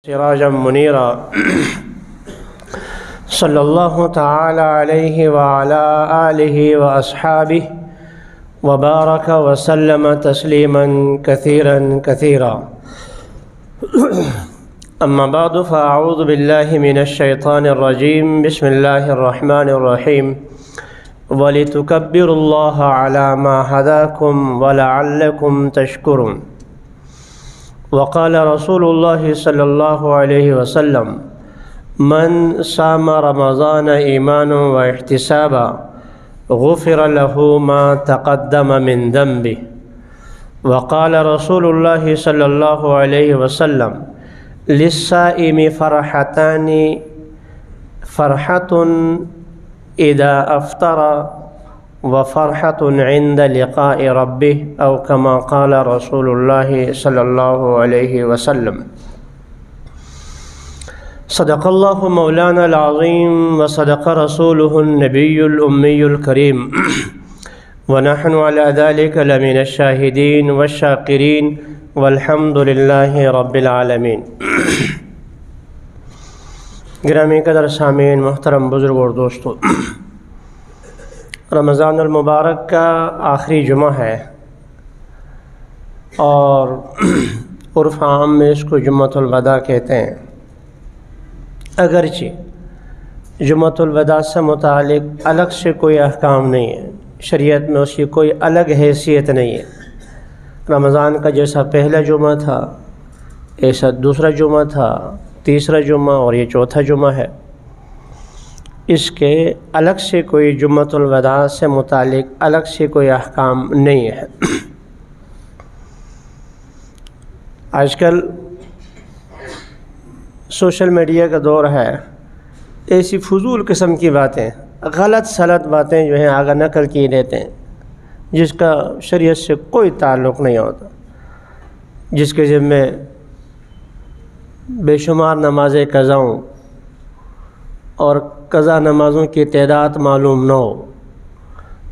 سراجا منیرا صلی اللہ تعالی علیہ وعلی آلہ واصحابہ وبارک وسلم تسلیما کثیرا کثیرا اما بعد فاعوذ باللہ من الشیطان الرجیم بسم اللہ الرحمن الرحیم وَلِتُكَبِّرُوا اللَّهَ عَلَى مَا هَدَاكُمْ وَلَعَلَّكُمْ تَشْكُرُونَ وقال رسول الله صلى الله عليه وسلم من صام رمضان إيمانا واحتسابا غفر له ما تقدم من ذنبه وقال رسول الله صلى الله عليه وسلم للصائم فرحتان فرحة إذا أفطر وفرحة عند لقاء ربه أو كما قال رسول الله صلى الله عليه وسلم صدق الله مولانا العظيم وصدق رسوله النبي الأمي الكريم ونحن على ذلك لمن الشاهدين والشاكرين والحمد لله رب العالمين. گرامی قدر سامعین، محترم بزرگ اور دوستو، رمضان المبارک کا آخری جمعہ ہے اور عرف عام میں اس کو جمعۃ الوداع کہتے ہیں. اگرچہ جمعۃ الوداع سے متعلق الگ سے کوئی احکام نہیں ہے، شریعت میں اس کی کوئی الگ حیثیت نہیں ہے. رمضان کا جیسا پہلا جمعہ تھا، ایسا دوسرا جمعہ تھا، تیسرا جمعہ اور یہ چوتھا جمعہ ہے. اس کے الگ سے کوئی جمعۃ الوداع سے متعلق الگ سے کوئی احکام نہیں ہے. آج کل سوشل میڈیا کا دور ہے، ایسی فضول قسم کی باتیں، غلط سلط باتیں جو ہیں آگے نقل کی دیتے ہیں جس کا شریعت سے کوئی تعلق نہیں ہوتا، جس کے ذمے بے شمار نمازیں قضا ہوں اور قضا نمازوں کی تعداد معلوم نہ ہو.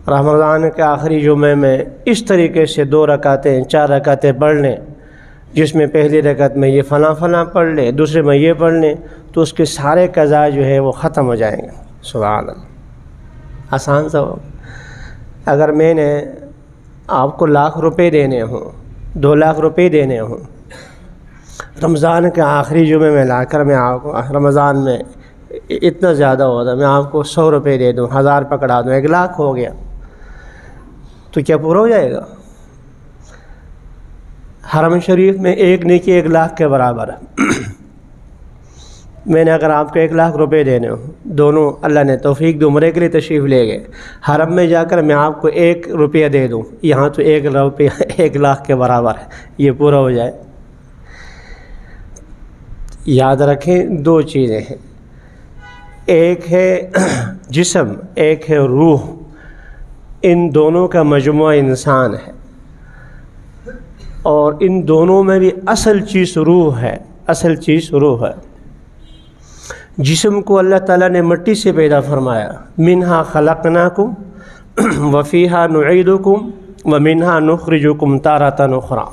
رمضان کے آخری جمعے میں اس طریقے سے 2 رکعتیں 4 رکعتیں پڑھ لیں، جس میں پہلی رکعت میں یہ فلاں فلاں پڑھ لیں، دوسرے میں یہ پڑھ لیں، تو اس کے سارے قضا جو ہے وہ ختم ہو جائیں گے. سبحان اللہ، آسان سا ہو. اگر میں نے آپ کو لاکھ روپے دینے ہوں، 2 لاکھ روپے دینے ہوں، رمضان کے آخری جمعے میں لا کر میں آپ کو رمضان میں اتنا زیادہ ہوتا، میں آپ کو 100 روپے دے دوں، 1000 پکڑا دوں، 1 لاکھ ہو گیا، تو کیا پورا ہو جائے گا؟ حرم شریف میں ایک نیکی 1 لاکھ کے برابر ہے. میں نے اگر آپ کو 1 لاکھ روپے دینے ہوں، دونوں اللہ نے توفیق دی عمرے کے لیے تشریف لے گئے، حرم میں جا کر میں آپ کو 1 روپیہ دے دوں، یہاں تو 1 روپیہ 1 لاکھ کے برابر ہے، یہ پورا ہو جائے. یاد رکھیں 2 چیزیں ہیں، ایک ہے جسم، ایک ہے روح. ان دونوں کا مجموعہ انسان ہے، اور ان دونوں میں بھی اصل چیز روح ہے. اصل چیز روح ہے. جسم کو اللہ تعالیٰ نے مٹی سے پیدا فرمایا، منہا خلقناکم وفیہا نعیدکم ومنہا نخرجکم تارۃ اخری.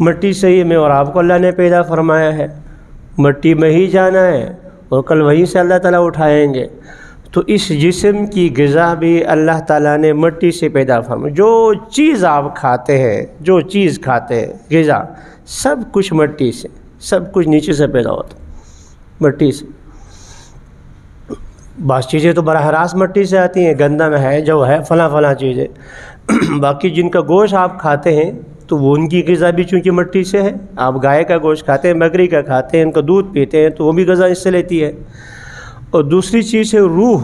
مٹی سے ہی میں اور آپ کو اللہ نے پیدا فرمایا ہے، مٹی میں ہی جانا ہے اور کل وہیں سے اللہ تعالیٰ اٹھائیں گے. تو اس جسم کی غذا بھی اللہ تعالیٰ نے مٹی سے پیدا فرمایا. جو چیز آپ کھاتے ہیں، جو چیز کھاتے ہیں غذا، سب کچھ مٹی سے، سب کچھ نیچے سے پیدا ہوتا، مٹی سے. بعض چیزیں تو براہ راست مٹی سے آتی ہیں، گندم ہے، جو ہے فلاں فلاں چیزیں. باقی جن کا گوشت آپ کھاتے ہیں تو وہ ان کی غذا بھی چونکہ مٹی سے ہے. آپ گائے کا گوشت کھاتے ہیں، بکری کا کھاتے ہیں، ان کا دودھ پیتے ہیں، تو وہ بھی غذا اس سے لیتی ہے. اور دوسری چیز ہے روح.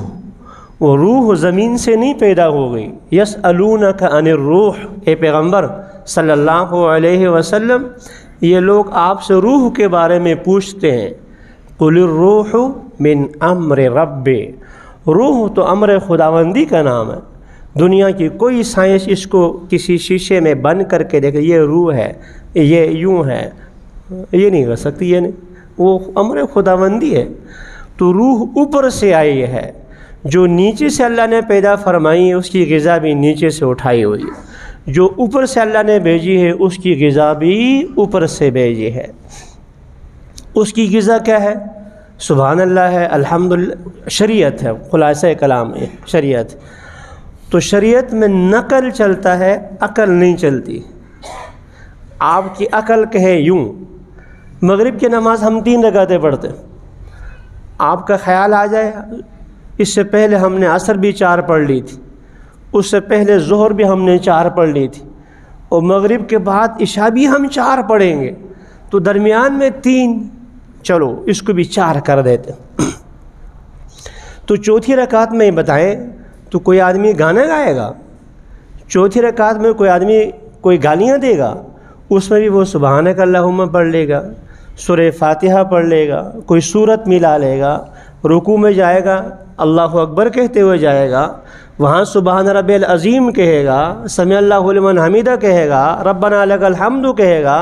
وہ روح زمین سے نہیں پیدا ہو گئی. یسألونک عن الروح، اے پیغمبر صلی اللہ علیہ وسلم، یہ لوگ آپ سے روح کے بارے میں پوچھتے ہیں. قل الروح من امر رب، روح تو امر خداوندی کا نام ہے. دنیا کی کوئی سائنس اس کو کسی شیشے میں بند کر کے دیکھے یہ روح ہے، یہ یوں ہے، یہ نہیں کر سکتی. یہ نہیں، وہ امر خداوندی ہے. تو روح اوپر سے آئی ہے، جو نیچے سے اللہ نے پیدا فرمائی ہے اس کی غذا بھی نیچے سے اٹھائی ہوئی ہے. جو اوپر سے اللہ نے بھیجی ہے اس کی غذا بھی اوپر سے بھیجی ہے. اس کی غذا کیا ہے؟ سبحان اللہ ہے، الحمدللہ، شریعت ہے، خلاصہ کلام ہے شریعت۔ تو شریعت میں نقل چلتا ہے، عقل نہیں چلتی۔ آپ کی عقل کہے یوں، مغرب کی نماز ہم 3 رکعتیں پڑھتے ہیں، آپ کا خیال آ جائے اس سے پہلے ہم نے عصر بھی 4 پڑھ لی تھی، اس سے پہلے ظہر بھی ہم نے 4 پڑھ لی تھی، اور مغرب کے بعد عشاء بھی ہم 4 پڑھیں گے، تو درمیان میں 3، چلو اس کو بھی 4 کر دیتے۔ تو چوتھی رکعت میں بتائیں تو کوئی آدمی گانا گائے گا؟ چوتھی رکعت میں کوئی آدمی کوئی گالیاں دے گا؟ اس میں بھی وہ سبحانک اللہم پڑھ لے گا، سورہ فاتحہ پڑھ لے گا، کوئی سورت ملا لے گا، رکوع میں جائے گا اللہ اکبر کہتے ہوئے جائے گا، وہاں سبحان ربی العظیم کہے گا، سمع اللہ لمن حمیدہ کہے گا، ربنا لک الحمد کہے گا،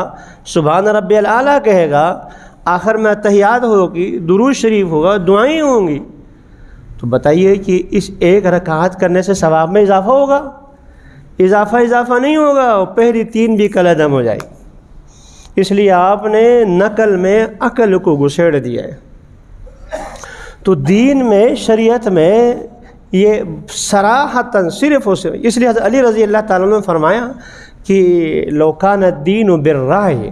سبحان ربی الاعلیٰ کہے گا، آخر میں تحیات ہوگی، درود شریف ہوگا، دعائیں ہوں گی۔ تو بتائیے کہ اس ایک رکعت کرنے سے ثواب میں اضافہ ہوگا؟ اضافہ نہیں ہوگا، پہلی 3 بھی کالعدم ہو جائے گی۔ اس لیے آپ نے نقل میں عقل کو گھسیڑ دیا ہے۔ تو دین میں، شریعت میں یہ صراحتاً صرف اس لیے حضرت علی رضی اللہ تعالیٰ نے فرمایا کہ لو کان الدین بالرائے،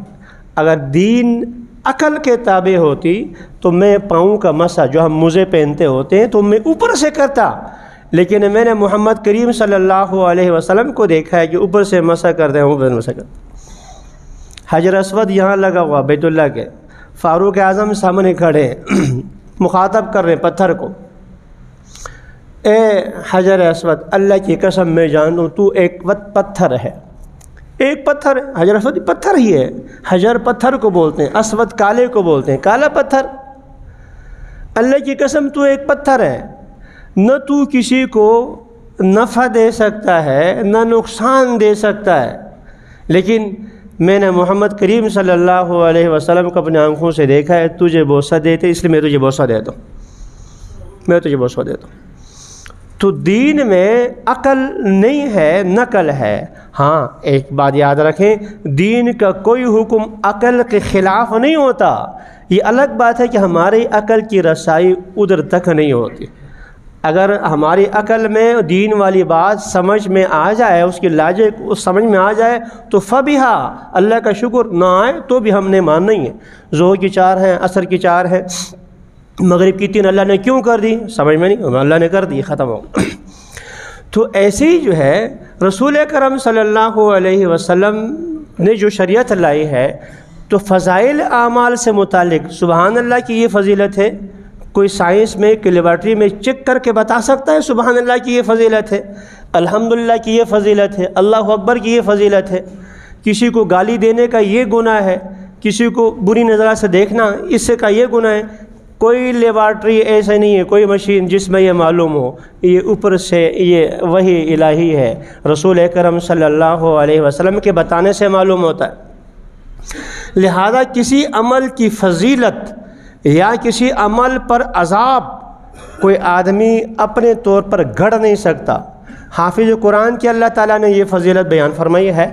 اگر دین عقل کے تابع ہوتی تو میں پاؤں کا مسح جو ہم موزے پہنتے ہوتے ہیں تو میں اوپر سے کرتا، لیکن میں نے محمد کریم صلی اللہ علیہ وسلم کو دیکھا ہے کہ اوپر سے مسح کرتے ہیں، اوپر مسح کرتے۔ حجر اسود یہاں لگا ہوا بیت اللہ کے، فاروق اعظم سامنے کھڑے ہیں، مخاطب کر رہے ہیں پتھر کو، اے حجر اسود اللہ کی قسم میں جانوں تو ایک پتھر ہے، ایک پتھر ہے، حجر اسود پتھر ہی ہے، حجر پتھر کو بولتے ہیں، اسود کالے کو بولتے ہیں، کالا پتھر، اللہ کی قسم تو ایک پتھر ہے، نہ تو کسی کو نفع دے سکتا ہے نہ نقصان دے سکتا ہے، لیکن میں نے محمد کریم صلی اللہ علیہ وسلم کو اپنے آنکھوں سے دیکھا ہے، تجھے بوسہ دیتے اس لیے میں تجھے بوسہ دیتا ہوں، میں تجھے بوسہ دیتا ہوں۔ تو دین میں عقل نہیں ہے، نقل ہے۔ ہاں ایک بات یاد رکھیں، دین کا کوئی حکم عقل کے خلاف نہیں ہوتا، یہ الگ بات ہے کہ ہماری عقل کی رسائی ادھر تک نہیں ہوتی۔ اگر ہماری عقل میں دین والی بات سمجھ میں آ جائے، اس کی لاجک اس سمجھ میں آ جائے تو فبہا، اللہ کا شکر، نہ آئے تو بھی ہم نے ماننا ہی ہے۔ ظہر کی 4 ہیں، عصر کی 4 ہیں، مغرب کی 3 اللہ نے کیوں کر دی؟ سمجھ میں نہیں، اللہ نے کر دی، ختم ہو۔ تو ایسے ہی جو ہے رسول کرم صلی اللہ علیہ وسلم نے جو شریعت لائی ہے، تو فضائل اعمال سے متعلق سبحان اللہ کی یہ فضیلت ہے، کوئی سائنس میں لیبارٹری میں چیک کر کے بتا سکتا ہے سبحان اللہ کی یہ فضیلت ہے، الحمدللہ کی یہ فضیلت ہے، اللہ اکبر کی یہ فضیلت ہے، کسی کو گالی دینے کا یہ گناہ ہے، کسی کو بری نظر سے دیکھنا اس سے کا یہ گناہ ہے؟ کوئی لیبارٹری ایسا نہیں ہے، کوئی مشین جس میں یہ معلوم ہو، یہ اوپر سے یہ وحی الہی ہے، رسول اکرم صلی اللہ علیہ وسلم کے بتانے سے معلوم ہوتا ہے۔ لہذا کسی عمل کی فضیلت یا کسی عمل پر عذاب کوئی آدمی اپنے طور پر گھڑ نہیں سکتا۔ حافظ قرآن کی اللہ تعالیٰ نے یہ فضیلت بیان فرمائی ہے،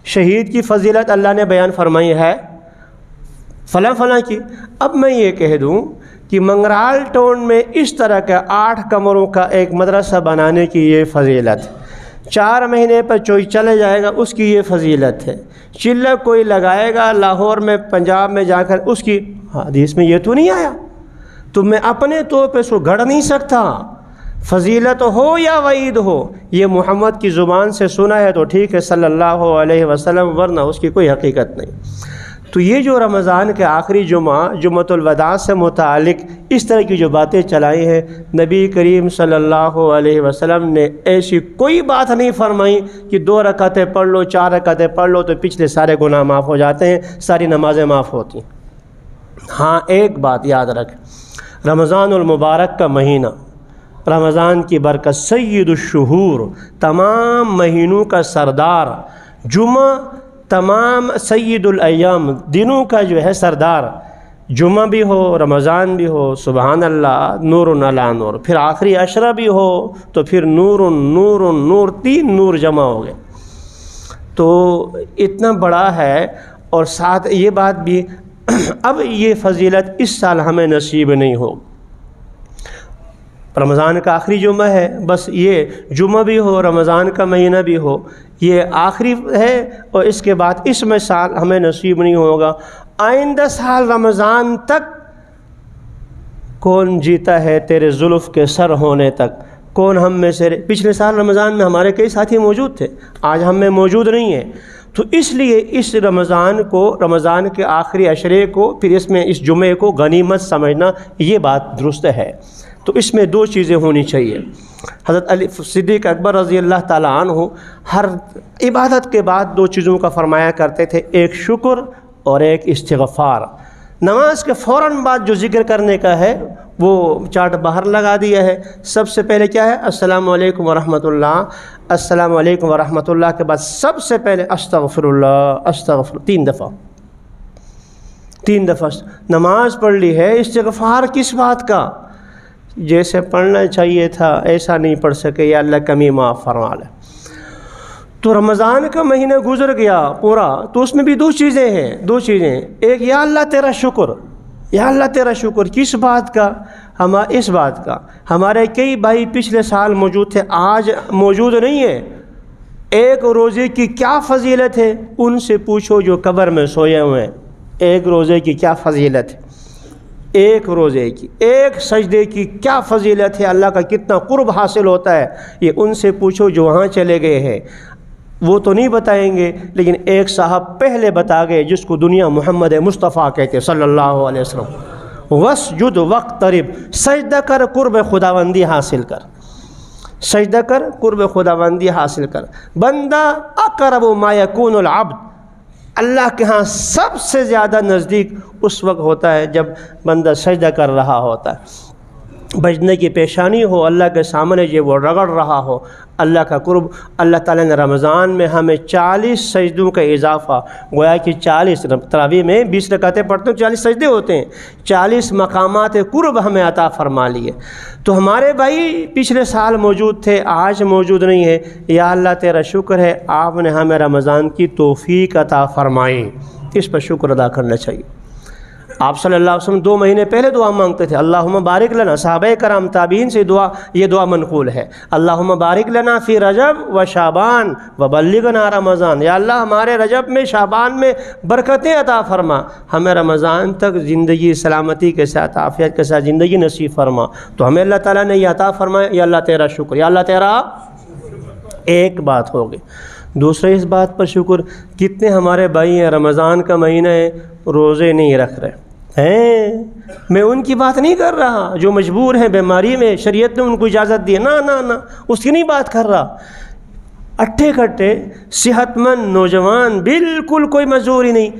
شہید کی فضیلت اللہ نے بیان فرمائی ہے، فلاں کی۔ اب میں یہ کہہ دوں کہ منگرال ٹاؤن میں اس طرح کا 8 کمروں کا ایک مدرسہ بنانے کی یہ فضیلت، 4 مہینے پر چوئی چلے جائے گا اس کی یہ فضیلت ہے، چلہ کوئی لگائے گا لاہور میں پنجاب میں جا کر اس کی، حدیث میں یہ تو نہیں آیا، تو میں اپنے طور پہ اس کو گھڑ نہیں سکتا۔ فضیلت ہو یا وعید ہو، یہ محمد کی زبان سے سنا ہے تو ٹھیک ہے صلی اللہ علیہ وسلم، ورنہ اس کی کوئی حقیقت نہیں۔ تو یہ جو رمضان کے آخری جمعۃ الوداع سے متعلق اس طرح کی جو باتیں چلائی ہیں، نبی کریم صلی اللہ علیہ وسلم نے ایسی کوئی بات نہیں فرمائی کہ 2 رکعتیں پڑھ لو، 4 رکعتیں پڑھ لو تو پچھلے سارے گناہ معاف ہو جاتے ہیں، ساری نمازیں معاف ہوتی ہیں۔ ہاں ایک بات یاد رکھ، رمضان المبارک کا مہینہ، رمضان کی برکت، سید الشہور، تمام مہینوں کا سردار، جمعہ تمام سید الایام، دنوں کا جو ہے سردار، جمعہ بھی ہو رمضان بھی ہو، سبحان اللہ، نور علی نور، پھر آخری عشرہ بھی ہو تو پھر نور نور نور، 3 نور جمع ہو گئے۔ تو اتنا بڑا ہے، اور ساتھ یہ بات بھی اب یہ فضیلت اس سال ہمیں نصیب نہیں ہو. رمضان کا آخری جمعہ ہے، بس یہ جمعہ بھی ہو، رمضان کا مہینہ بھی ہو، یہ آخری ہے، اور اس کے بعد اس میں سال ہمیں نصیب نہیں ہوگا. آئندہ سال رمضان تک کون جیتا ہے تیرے زلف کے سر ہونے تک؟ کون ہم میں سے؟ پچھلے سال رمضان میں ہمارے کئی ساتھی موجود تھے، آج ہم میں موجود نہیں ہیں. تو اس لیے اس رمضان کو، رمضان کے آخری عشرے کو، پھر اس میں اس جمعے کو غنیمت سمجھنا، یہ بات درست ہے. تو اس میں دو چیزیں ہونی چاہیے. حضرت علی صدیق اکبر رضی اللہ تعالیٰ عنہ ہر عبادت کے بعد دو چیزوں کا فرمایا کرتے تھے، ایک شکر اور ایک استغفار. نماز کے فوراً بعد جو ذکر کرنے کا ہے وہ چارٹ باہر لگا دیا ہے. سب سے پہلے کیا ہے؟ السلام علیکم ورحمۃ اللہ. السلام علیکم ورحمۃ اللہ کے بعد سب سے پہلے استغفر اللہ، استغفر، 3 دفعہ نماز پڑھ لی ہے. استغفار کس بات کا؟ جیسے پڑھنا چاہیے تھا ایسا نہیں پڑھ سکے، یا اللہ کمی معاف فرما لے. تو رمضان کا مہینہ گزر گیا پورا، تو اس میں بھی دو چیزیں ہیں. ایک یا اللہ تیرا شکر، یا اللہ تیرا شکر. کس بات کا؟ اس بات کا ہمارے کئی بھائی پچھلے سال موجود تھے، آج موجود نہیں ہیں. ایک روزے کی کیا فضیلت ہے ان سے پوچھو جو قبر میں سوئے ہوئے ہیں. ایک روزے کی کیا فضیلت ہے، ایک روزے کی، ایک سجدے کی کیا فضیلت ہے، اللہ کا کتنا قرب حاصل ہوتا ہے، یہ ان سے پوچھو جو وہاں چلے گئے ہیں. وہ تو نہیں بتائیں گے، لیکن ایک صاحب پہلے بتا گئے جس کو دنیا محمد مصطفیٰ کہتے صلی اللہ علیہ وسلم. وسجد وقترب، سجدہ کر قرب خداوندی حاصل کر، سجدہ کر قرب خداوندی حاصل کر. بندہ اقرب ما یکون العبد، اللہ کے ہاں سب سے زیادہ نزدیک اس وقت ہوتا ہے جب بندہ سجدہ کر رہا ہوتا ہے، بجنے کی پیشانی ہو، اللہ کے سامنے جو وہ رگڑ رہا ہو. اللہ کا قرب. اللہ تعالیٰ نے رمضان میں ہمیں 40 سجدوں کا اضافہ، گویا کہ 40 تراویح میں 20 رکعتیں پڑھتے ہیں، 40 سجدے ہوتے ہیں، 40 مقامات قرب ہمیں عطا فرما لیے. تو ہمارے بھائی پچھلے سال موجود تھے، آج موجود نہیں ہے. یا اللہ تیرا شکر ہے آپ نے ہمیں رمضان کی توفیق عطا فرمائی، اس پر شکر ادا کرنا چاہیے. آپ صلی اللہ علیہ وسلم 2 مہینے پہلے دعا مانگتے تھے، اللہم بارک لنا. صحابہ کرام تابعین سے یہ دعا منقول ہے، اللہم بارک لنا فی رجب و شعبان و بلغنا رمضان. یا اللہ ہمارے رجب میں، شعبان میں برکتیں عطا فرما، ہمیں رمضان تک زندگی سلامتی کے ساتھ، عافیت کے ساتھ زندگی نصیب فرما. تو ہمیں اللہ تعالیٰ نے یہ عطا فرمایا. یا اللہ تیرا شکر، یا اللہ تیرا. ایک بات ہو گئی. دوسرے اس بات پر شکر، کتنے ہمارے بھائی ہیں رمضان کا مہینہ ہے روزے نہیں رکھ رہے ہیں. میں ان کی بات نہیں کر رہا جو مجبور ہیں، بیماری میں، شریعت نے ان کو اجازت دی، نہ اس کی نہیں بات کر رہا. اٹھے کٹھے صحت مند نوجوان، بالکل کوئی مزدوری نہیں،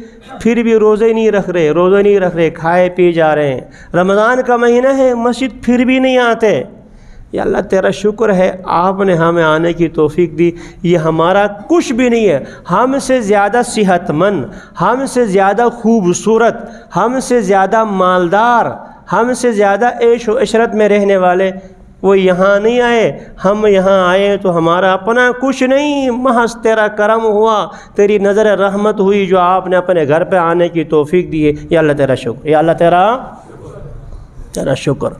پھر بھی روزے نہیں رکھ رہے، کھائے پی جا رہے ہیں. رمضان کا مہینہ ہے، مسجد پھر بھی نہیں آتے. یا اللہ تیرا شکر ہے آپ نے ہمیں آنے کی توفیق دی. یہ ہمارا کچھ بھی نہیں ہے. ہم سے زیادہ صحت مند، ہم سے زیادہ خوبصورت، ہم سے زیادہ مالدار، ہم سے زیادہ عیش و عشرت میں رہنے والے وہ یہاں نہیں آئے. ہم یہاں آئے تو ہمارا اپنا کچھ نہیں، محض تیرا کرم ہوا، تیری نظر رحمت ہوئی جو آپ نے اپنے گھر پہ آنے کی توفیق دی ہے. یا اللہ تیرا شکر، یا اللہ تیرا شکر.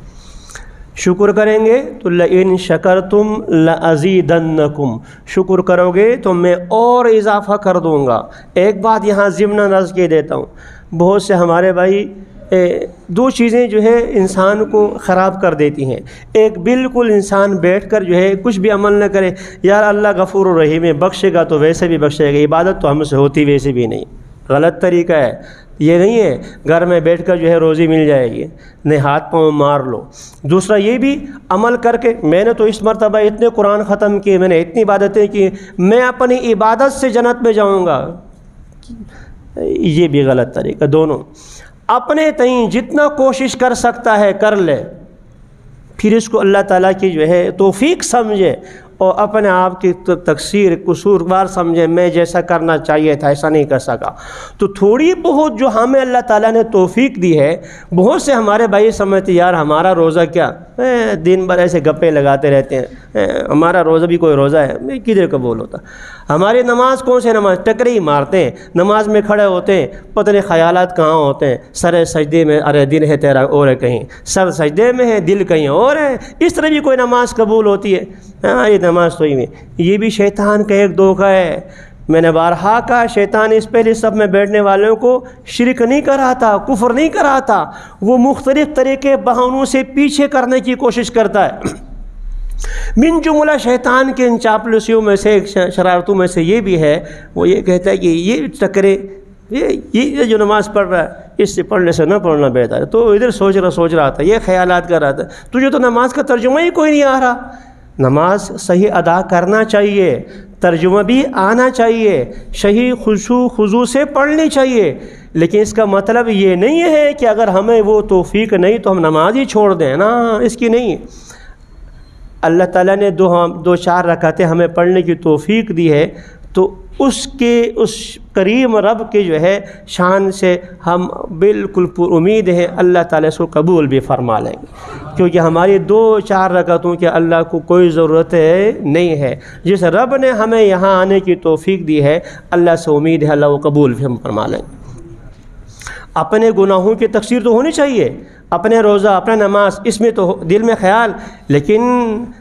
شکر کریں گے تو لئن شکرتم لازیدنکم، شکر کرو گے تو میں اور اضافہ کر دوں گا. ایک بات یہاں ضمن عرض کے دیتا ہوں، بہت سے ہمارے بھائی 2 چیزیں جو ہے انسان کو خراب کر دیتی ہیں. ایک، بالکل انسان بیٹھ کر جو ہے کچھ بھی عمل نہ کرے، یار اللہ غفور الرحیم ہے، بخشے گا تو ویسے بھی بخشے گا، عبادت تو ہم سے ہوتی ویسے بھی نہیں. غلط طریقہ ہے یہ. نہیں ہے گھر میں بیٹھ کر جو ہے روزی مل جائے گی، نہیں ہاتھ پاؤں مار لو. دوسرا یہ بھی عمل کر کے، میں نے تو اس مرتبہ اتنے قرآن ختم کیے، میں نے اتنی عبادتیں کی، میں اپنی عبادت سے جنت میں جاؤں گا، یہ بھی غلط طریقہ. دونوں اپنے تئیں جتنا کوشش کر سکتا ہے کر لے، پھر اس کو اللہ تعالیٰ کی جو ہے توفیق سمجھے اور اپنے آپ کی تقصیر قصوروار سمجھے، میں جیسا کرنا چاہیے تھا ایسا نہیں کر سکا. تو تھوڑی بہت جو ہمیں اللہ تعالیٰ نے توفیق دی ہے، بہت سے ہمارے بھائی سمجھتے یار ہمارا روزہ کیا، دن بھر ایسے گپے لگاتے رہتے ہیں، ہمارا روزہ بھی کوئی روزہ ہے، میں کدھر قبول ہوتا. ہماری نماز کون سے نماز ٹکرے ہی مارتے ہیں، نماز میں کھڑے ہوتے ہیں، پتہ نہیں خیالات کہاں ہوتے ہیں، سر سجدے میں، ارے دل ہے تیرا اور ہے کہیں، سر سجدے میں ہے دل کہیں اور ہے، اس طرح بھی کوئی نماز قبول ہوتی ہے؟ ہاں یہ نماز تو ہی میں، یہ بھی شیطان کا ایک دھوکہ ہے۔ میں نے بارہا کہا شیطان اس پہلے صف میں بیٹھنے والوں کو شرک نہیں کراتا، کفر نہیں کراتا، وہ مختلف طریقے بہانوں سے پیچھے کرنے کی کوشش کرتا ہے۔ من جملہ شیطان کے ان چاپلوسیوں میں سے، شرارتوں میں سے یہ بھی ہے، وہ یہ کہتا ہے کہ یہ ٹکرے، یہ جو نماز پڑھ رہا ہے اس سے پڑھنے سے نہ پڑھنا بہتر ہے، تو ادھر سوچ رہا تھا، یہ خیالات کر رہا تھا، تجھے تو نماز کا ترجمہ ہی کوئی نہیں آ رہا۔ نماز صحیح ادا کرنا چاہیے، ترجمہ بھی آنا چاہیے، صحیح خضوع سے پڑھنی چاہیے، لیکن اس کا مطلب یہ نہیں ہے کہ اگر ہمیں وہ توفیق نہیں تو ہم نماز ہی چھوڑ دیں، نا اس کی نہیں۔ اللہ تعالیٰ نے دو چار رکعتیں ہمیں پڑھنے کی توفیق دی ہے، تو اس کریم رب کے جو ہے شان سے ہم بالکل پر امید ہیں اللہ تعالیٰ اس کو قبول بھی فرما لیں گے، کیونکہ ہماری 2-4 رکعتوں کے اللہ کو کوئی ضرورت نہیں ہے۔ جس رب نے ہمیں یہاں آنے کی توفیق دی ہے، اللہ سے امید ہے اللہ وہ قبول بھی ہم فرما لیں گے۔ اپنے گناہوں کی تقصیر تو ہونی چاہیے، اپنے روزہ، اپنا نماز، اس میں تو دل میں خیال، لیکن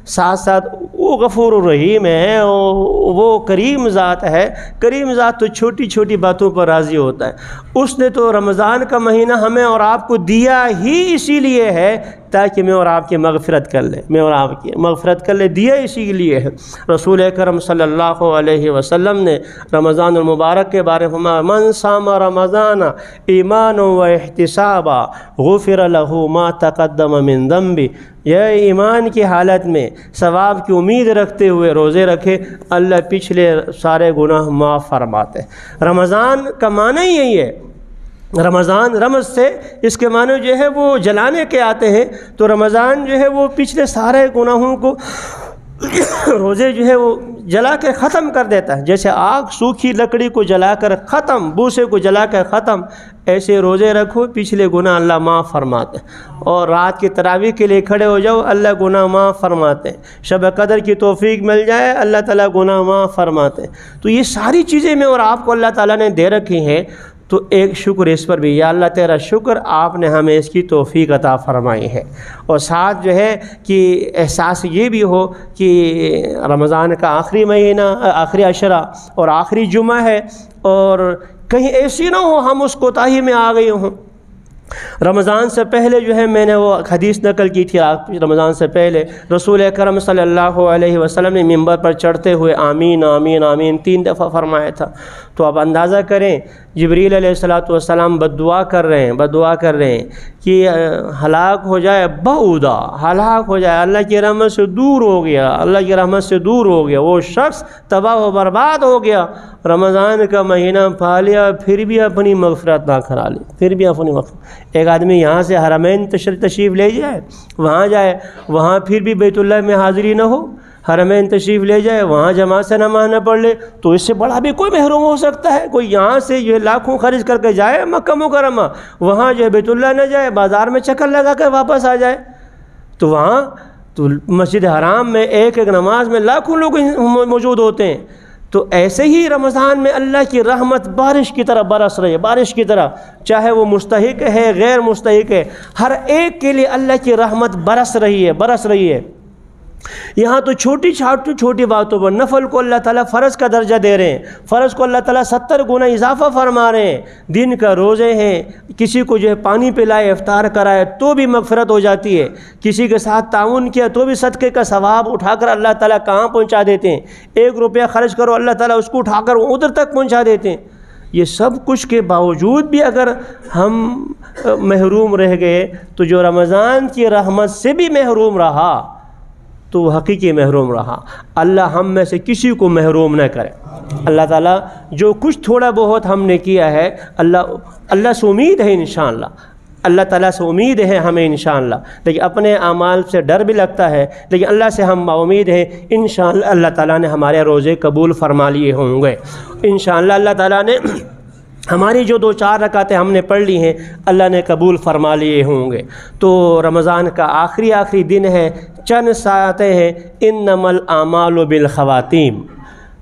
ساتھ ساتھ وہ غفور الرحیم ہے، وہ کریم ذات ہے۔ کریم ذات تو چھوٹی چھوٹی باتوں پر راضی ہوتا ہے۔ اس نے تو رمضان کا مہینہ ہمیں اور آپ کو دیا ہی اسی لیے ہے تاکہ میں اور آپ کی مغفرت کر لیں، میں اور آپ کی مغفرت کر لیں، دیا اسی لیے ہے۔ رسول اکرم صلی اللہ علیہ وسلم نے رمضان المبارک کے بارے میں فرمایا، من صام رمضان ایمانا و احتسابا غفر لہ ما تقدم من ذنبہ۔ یہ ایمان کی حالت میں ثواب کی امید رکھتے ہوئے روزے رکھے، اللہ پچھلے سارے گناہ معاف فرماتے ہیں۔ رمضان کا معنی ہی یہی ہے۔ رمضان، رمض سے اس کے معنی جو ہے وہ جلانے کے آتے ہیں، تو رمضان جو ہے وہ پچھلے سارے گناہوں کو روزے جو ہے وہ جلا کے ختم کر دیتا ہے۔ جیسے آگ سوکھی لکڑی کو جلا کر ختم، بوسے کو جلا کر ختم، ایسے روزے رکھو، پچھلے گناہ اللہ معاف فرماتے ہیں۔ اور رات کی تراویح کے لیے کھڑے ہو جاؤ، اللہ گناہ معاف فرماتے ہیں۔ شب قدر کی توفیق مل جائے، اللہ تعالیٰ گناہ معاف فرماتے ہیں۔ تو یہ ساری چیزیں میں اور آپ کو اللہ تعالیٰ نے دے رکھی ہیں، تو ایک شکر اس پر بھی، یا اللہ تیرا شکر آپ نے ہمیں اس کی توفیق عطا فرمائی ہے۔ اور ساتھ جو ہے کہ احساس یہ بھی ہو کہ رمضان کا آخری مہینہ، آخری عشرہ اور آخری جمعہ ہے، اور کہیں ایسی نہ ہو ہم اس کوتاہی میں آ گئے ہوں۔ رمضان سے پہلے جو ہے میں نے وہ حدیث نقل کی تھی، رمضان سے پہلے رسول اکرم صلی اللہ علیہ وسلم نے ممبر پر چڑھتے ہوئے آمین آمین آمین 3 دفعہ فرمایا تھا۔ تو آپ اندازہ کریں جبریل علیہ السلام بد دعا کر رہے ہیں کہ ہلاک ہو جائے، بعودا ہلاک ہو جائے، اللہ کی رحمت سے دور ہو گیا، وہ شخص تباہ و برباد ہو گیا۔ رمضان کا مہینہ پا لیا، پھر بھی اپنی مغفرت نہ کرا لی، ایک آدمی یہاں سے حرمین تشریف لے جائے، وہاں جائے، وہاں پھر بھی بیت اللہ میں حاضری نہ ہو، حرمین تشریف لے جائے، وہاں جماعت سے نماز نہ پڑھ لے، تو اس سے بڑا بھی کوئی محروم ہو سکتا ہے؟ کوئی یہاں سے جو ہے لاکھوں خرچ کر کے جائے مکہ مکرمہ، وہاں جو ہے بیت اللہ نہ جائے، بازار میں چکر لگا کر واپس آ جائے، تو وہاں تو مسجد حرام میں ایک نماز میں لاکھوں لوگ موجود ہوتے ہیں۔ تو ایسے ہی رمضان میں اللہ کی رحمت بارش کی طرح برس رہی ہے، بارش کی طرح، چاہے وہ مستحق ہے غیر مستحق ہے، ہر ایک کے لیے اللہ کی رحمت برس رہی ہے۔ یہاں تو چھوٹی باتوں پر نفل کو اللہ تعالیٰ فرض کا درجہ دے رہے ہیں، فرض کو اللہ تعالیٰ 70 گنا اضافہ فرما رہے ہیں۔ دن کا روزے ہیں، کسی کو جو ہے پانی پلائے، افطار کرائے تو بھی مغفرت ہو جاتی ہے، کسی کے ساتھ تعاون کیا تو بھی صدقے کا ثواب اٹھا کر اللہ تعالیٰ کہاں پہنچا دیتے ہیں۔ 1 روپیہ خرچ کرو، اللہ تعالیٰ اس کو اٹھا کر ادھر تک پہنچا دیتے ہیں۔ یہ سب کچھ کے باوجود بھی اگر ہم محروم رہ گئے تو جو رمضان کی رحمت سے بھی محروم رہا تو وہ حقیقی محروم رہا۔ اللہ ہم میں سے کسی کو محروم نہ کرے۔ اللہ تعالیٰ جو کچھ تھوڑا بہت ہم نے کیا ہے، اللہ سے امید ہے انشاءاللہ، اللہ تعالیٰ سے امید ہے ہمیں انشاءاللہ، لیکن اپنے اعمال سے ڈر بھی لگتا ہے، لیکن اللہ سے ہم امید ہے انشاءاللہ اللہ تعالیٰ نے ہمارے روزے قبول فرما لیے ہوں گے۔ انشاءاللہ اللہ تعالیٰ نے ہماری جو 2-4 رکعتیں ہم نے پڑھ لی ہیں اللہ نے قبول فرما لیے ہوں گے۔ تو رمضان کا آخری دن ہے، چند ساعتیں ہیں، انما الاعمال بالخواتیم۔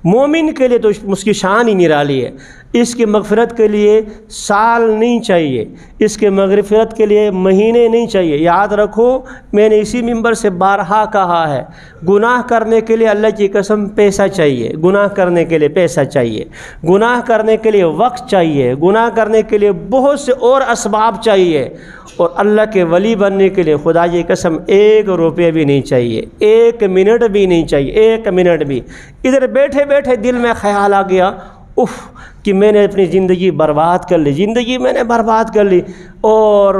مومن کے لیے تو اس کی شان ہی نرالی ہے۔ اس کی مغفرت کے لیے سال نہیں چاہیے، اس کے مغفرت کے لیے مہینے نہیں چاہیے۔ یاد رکھو، میں نے اسی منبر سے بارہا کہا ہے، گناہ کرنے کے لیے اللہ کی قسم پیسہ چاہیے، گناہ کرنے کے لیے پیسہ چاہیے، گناہ کرنے کے لیے وقت چاہیے، گناہ کرنے کے لیے بہت سے اور اسباب چاہیے، اور اللہ کے ولی بننے کے لیے خدا کی قسم 1 روپیہ بھی نہیں چاہیے، 1 منٹ بھی نہیں چاہیے، 1 منٹ بھی۔ ادھر بیٹھے بیٹھے دل میں خیال آ گیا، اف کہ میں نے اپنی زندگی برباد کر لی، زندگی میں نے برباد کر لی، اور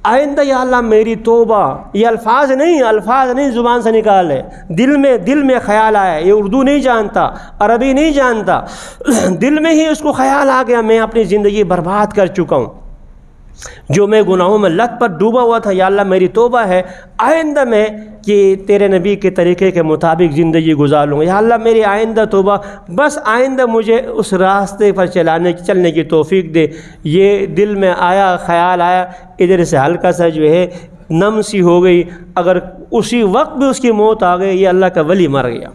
آئندہ یا اللہ میری توبہ، یہ الفاظ نہیں زبان سے نکالے، دل میں خیال آیا۔ یہ اردو نہیں جانتا، عربی نہیں جانتا، دل میں ہی اس کو خیال آ گیا میں اپنی زندگی برباد کر چکا ہوں، جو میں گناہوں میں لت پر ڈوبا ہوا تھا، یا اللہ میری توبہ ہے، آئندہ میں کہ تیرے نبی کے طریقے کے مطابق زندگی گزار لوں گا، یا اللہ میری آئندہ توبہ، بس آئندہ مجھے اس راستے پر چلنے کی توفیق دے۔ یہ دل میں آیا، خیال آیا، ادھر سے ہلکا سا جو ہے نم سی ہو گئی، اگر اسی وقت بھی اس کی موت آ گئی، یہ اللہ کا ولی مر گیا،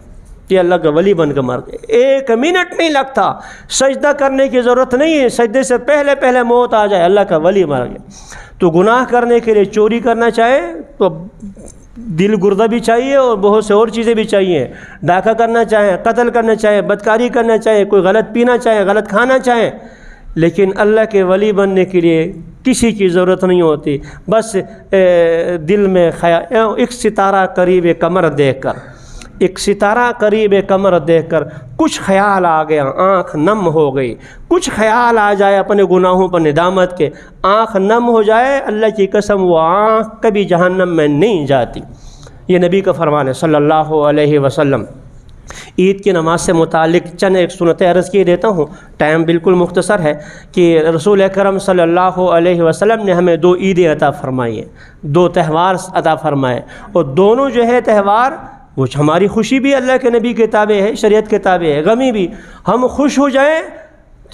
یہ اللہ کا ولی بن کے مر گئے۔ 1 منٹ نہیں لگتا، سجدہ کرنے کی ضرورت نہیں ہے، سجدے سے پہلے موت آ جائے، اللہ کا ولی مر گیا۔ تو گناہ کرنے کے لیے چوری کرنا چاہے تو دل گردہ بھی چاہیے، اور بہت سے اور چیزیں بھی چاہیے۔ ڈاکہ کرنا چاہیں، قتل کرنا چاہیں، بدکاری کرنا چاہیں، کوئی غلط پینا چاہیں، غلط کھانا چاہیں، لیکن اللہ کے ولی بننے کے لیے کسی کی ضرورت نہیں ہوتی۔ بس دل میں خیال، ایک ستارہ قریب کمر دیکھ کر، ایک ستارہ قریب کمر دیکھ کر کچھ خیال آ گیا، آنکھ نم ہو گئی، کچھ خیال آ جائے اپنے گناہوں پر ندامت کے، آنکھ نم ہو جائے، اللہ کی قسم وہ آنکھ کبھی جہنم میں نہیں جاتی۔ یہ نبی کا فرمان ہے صلی اللہ علیہ وسلم۔ عید کی نماز سے متعلق چند ایک سنتیں عرض کیے دیتا ہوں، ٹائم بالکل مختصر ہے، کہ رسول اکرم صلی اللہ علیہ وسلم نے ہمیں 2 عیدیں عطا فرمائی ہیں، 2 تہوار عطا فرمائے، اور دونوں جو ہے تہوار وہ ہماری خوشی بھی اللہ کے نبی کے تابع ہے، شریعت کے تابع ہے، غمی بھی۔ ہم خوش ہو جائیں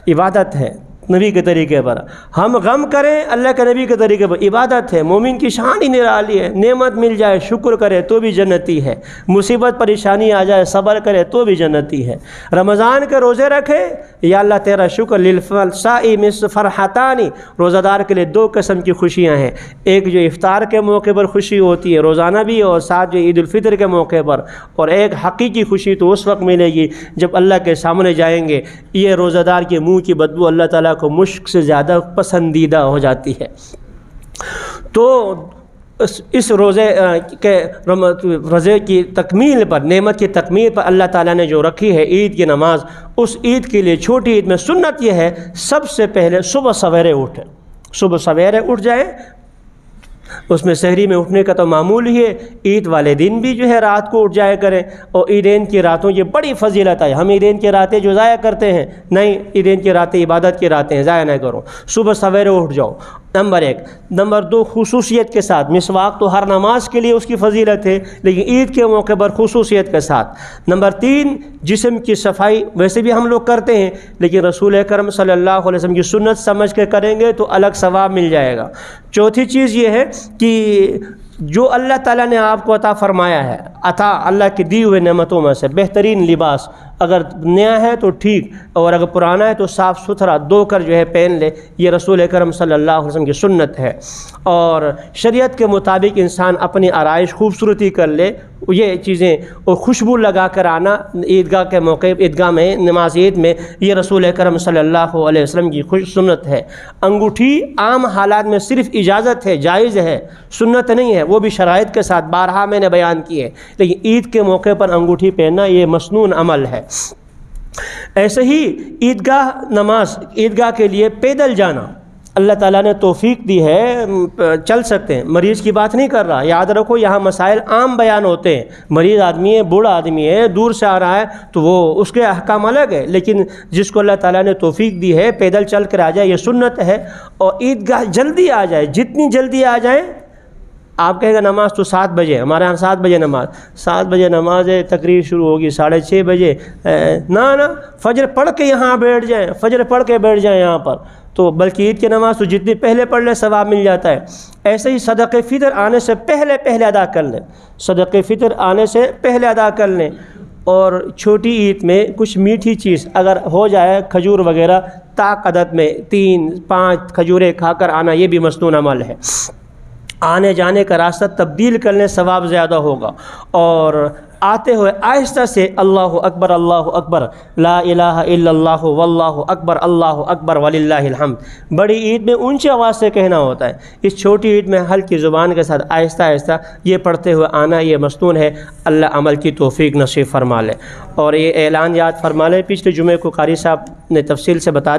عبادت ہے نبی کے طریقے پر، ہم غم کریں اللہ کے نبی کے طریقے پر عبادت ہے۔ مومن کی شان ہی نرالی ہے، نعمت مل جائے شکر کرے تو بھی جنتی ہے، مصیبت پریشانی آ جائے صبر کرے تو بھی جنتی ہے۔ رمضان کے روزے رکھے، یا اللہ تیرا شکر، للصائم فرحتان، روزہ دار کے لیے 2 قسم کی خوشیاں ہیں، ایک جو افطار کے موقع پر خوشی ہوتی ہے روزانہ بھی، اور ساتھ جو عید الفطر کے موقع پر، اور ایک حقیقی خوشی تو اس وقت ملے گی جب اللہ کے سامنے جائیں گے۔ یہ روزہ دار کے منہ کی بدبو اللہ تعالیٰ کو مشک سے زیادہ پسندیدہ ہو جاتی ہے۔ تو اس روزے کی تکمیل پر، نعمت کی تکمیل پر اللہ تعالیٰ نے جو رکھی ہے عید کی نماز، اس عید کے لیے چھوٹی عید میں سنت یہ ہے سب سے پہلے صبح سویرے اٹھیں، صبح سویرے اٹھ جائیں۔ اس میں سحری میں اٹھنے کا تو معمول ہی ہے، عید والے دن بھی جو ہے رات کو اٹھ جایا کریں، اور عیدین کی راتوں کی بڑی فضیلت ہے۔ ہم عیدین کی راتیں جو ضائع کرتے ہیں، نہیں، عیدین کی راتیں عبادت کی راتیں ہیں، ضائع نہ کرو، صبح سویرے اٹھ جاؤ، نمبر 1۔ نمبر 2، خصوصیت کے ساتھ، مسواک تو ہر نماز کے لیے اس کی فضیلت ہے، لیکن عید کے موقع پر خصوصیت کے ساتھ۔ نمبر 3، جسم کی صفائی ویسے بھی ہم لوگ کرتے ہیں، لیکن رسول اکرم صلی اللہ علیہ وسلم کی سنت سمجھ کے کریں گے تو الگ ثواب مل جائے گا۔ چوتھی چیز یہ ہے کہ جو اللہ تعالیٰ نے آپ کو عطا فرمایا ہے، عطا اللہ کی دی ہوئے نعمتوں میں سے بہترین لباس، اگر نیا ہے تو ٹھیک، اور اگر پرانا ہے تو صاف ستھرا دھو کر جو ہے پہن لے، یہ رسول اکرم صلی اللہ علیہ وسلم کی سنت ہے۔ اور شریعت کے مطابق انسان اپنی آرائش خوبصورتی کر لے، یہ چیزیں، اور خوشبو لگا کر آنا عیدگاہ کے موقع، عیدگاہ میں نماز عید میں، یہ رسول اکرم صلی اللہ علیہ وسلم کی خوش سنت ہے۔ انگوٹھی عام حالات میں صرف اجازت ہے، جائز ہے، سنت نہیں ہے، وہ بھی شرائط کے ساتھ، بارہا میں نے بیان کی ہے، لیکن عید کے موقع پر انگوٹھی پہننا یہ مسنون عمل ہے۔ ایسے ہی عیدگاہ نماز، عیدگاہ کے لیے پیدل جانا، اللہ تعالیٰ نے توفیق دی ہے، چل سکتے ہیں، مریض کی بات نہیں کر رہا، یاد رکھو یہاں مسائل عام بیان ہوتے ہیں، مریض آدمی ہے، بوڑھا آدمی ہے، دور سے آ رہا ہے تو وہ اس کے احکام الگ ہے، لیکن جس کو اللہ تعالیٰ نے توفیق دی ہے پیدل چل کر آ جائے، یہ سنت ہے۔ اور عیدگاہ جلدی آ جائے، جتنی جلدی آ جائیں۔ آپ کہے گا نماز تو 7 بجے، ہمارے یہاں 7 بجے نماز، 7 بجے نماز ہے، تقریر شروع ہوگی 6:30 بجے، نہ فجر پڑھ کے یہاں بیٹھ جائیں، فجر پڑھ کے بیٹھ جائیں یہاں پر، تو بلکہ عید کی نماز تو جتنی پہلے پڑھ لیں ثواب مل جاتا ہے۔ ایسے ہی صدقہ فطر آنے سے پہلے ادا کر لیں، صدقہ فطر آنے سے پہلے ادا کر لیں، اور چھوٹی عید میں کچھ میٹھی چیز اگر ہو جائے، کھجور وغیرہ طاق عدد میں 3-5 کھجوریں کھا کر آنا، یہ بھی مسنون عمل ہے۔ آنے جانے کا راستہ تبدیل کرنے ثواب زیادہ ہوگا، اور آتے ہوئے آہستہ سے اللہ اکبر لا الہ الا اللہ واللہ اکبر وللہ الحمد، بڑی عید میں اونچی آواز سے کہنا ہوتا ہے، اس چھوٹی عید میں ہلکی زبان کے ساتھ آہستہ آہستہ یہ پڑھتے ہوئے آنا، یہ مسنون ہے۔ اللہ عمل کی توفیق نصیب فرما لے۔ اور یہ اعلان یاد فرما لے، پچھلے جمعے کو قاری صاحب نے تفصیل سے بتا دیا۔